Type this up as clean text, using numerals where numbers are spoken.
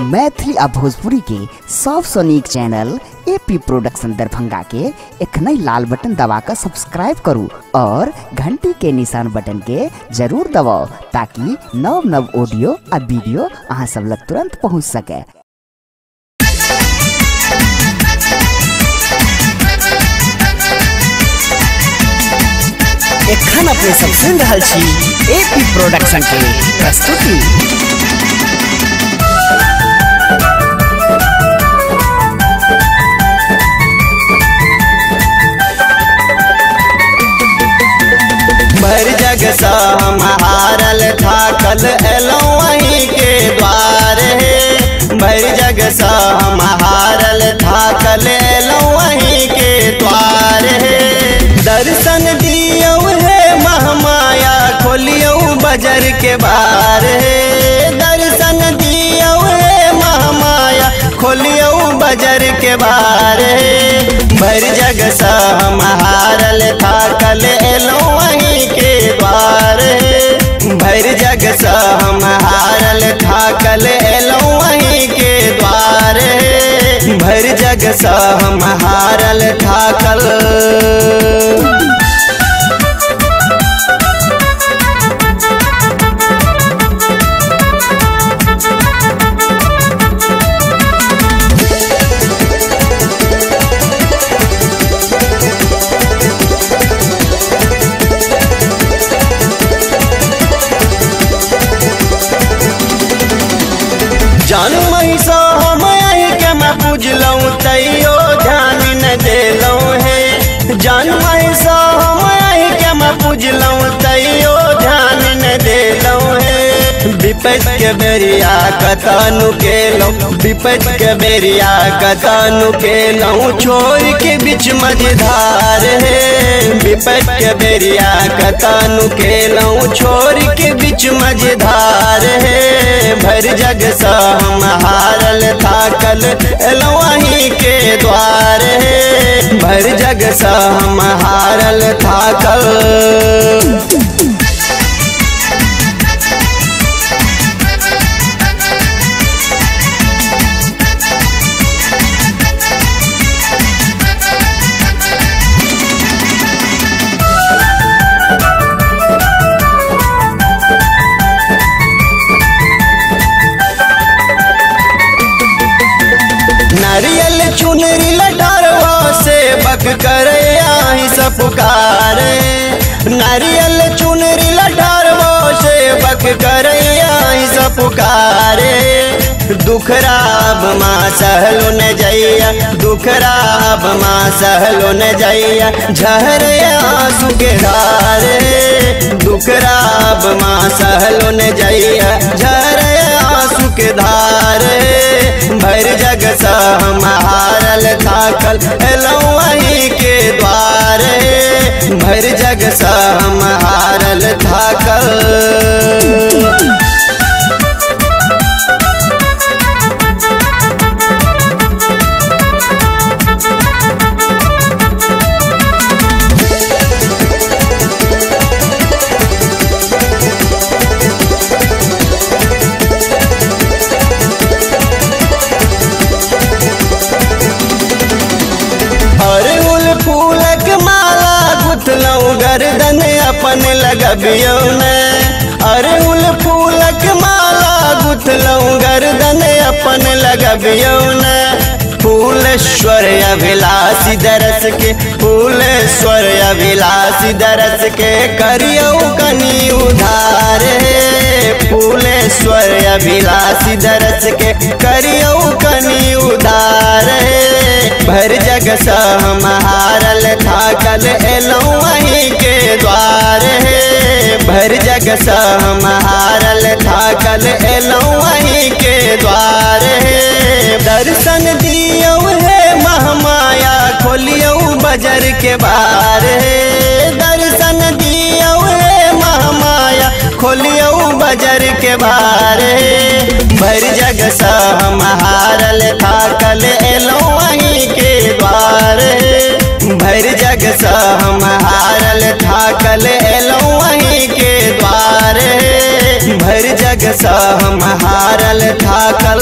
मैथिली आ भोजपुरी के सबसे नीक चैनल एपी प्रोडक्शन दरभंगा के एखनई लाल बटन दबाकर सब्सक्राइब करू और घंटी के निशान बटन के जरूर दबाओ ताकि नव नव ऑडियो आ वीडियो अहाँ सब लग तुरंत पहुँच सके। एखन अपने सब सुन रहल छी एपी प्रोडक्शन के प्रस्तुति। भर जग सा हारल थाकल एलौ वहीं के द्वार है। भर जग सा हारल थाकल एलौ वहीं के द्वार है। दर्शन दियो है महमाया खोलियो बजर के बार है। दर्शन दियो है महमाया खोलियो बजर के बार है। भर जग सा हारल थाकल एलौ वहीं के द्वार है। भर जग सा हारल थाकल एलौ वहीं के द्वार है। भर जग सा हारल थाकल जान महिषा हम यही के मैं पूजलूँ तैयो ध्यान न देलूँ है। जान महिषा हम यही के मैं पूजलूँ तैयो ध्यान न देलूँ है। विपत के बेरिया कतनु केलूँ विपत के बेरिया कतनु केलूँ छोड़ के बीच मझधार है। विपत के बेरिया कतनु केलूँ छोड़ के बीच मझधार है। भर जग सा हारल थाकल एलौ वहीं के द्वार है। भर जग सा हारल थाकल नारियल चुनरी लटारवा से बक करे आई सब पुकारे। नारियल चुनरी लटारवा से बक करे आई सब पुकारे। दुखराब माँ सहलो न जैया दुखराब माँ सहलो न जैया झर आंसू के धारे। दुखराब माँ सहलो न जैया झर आंसू के धारे। भर जग सा हारल थाकल एलौ वहीं के द्वार है। भर जग सा हारल थाकल फूलक माला गुथलौं गर्दन अपन लगबियो ने। अरहुल फूलक माला गुथलौं गर्दन अपन लगबियो ने। फूलेश्वर अभिलाषी दरस के फूलेश्वर अभिलाषी दरस के करियो कनी उधार है। फूलेश्वर अभिलाषी दरस के करियो कनी उधार है। भर जग सा हारल थाकल एलौ वहीं के द्वार है। भर जग सा हारल थाकल एलौ वहीं के द्वार है। दर्शन दियो है महमाया खोलियो बजर के बार है। दर्शन दियो है महमाया खोलियो बजर के बार है। भर जग सा हारल थाकल एलौ वहीं के द्वार है। भर जग सा हारल थाकल एलौ वहीं के द्वार है। भर जग सा हम हारल थाकल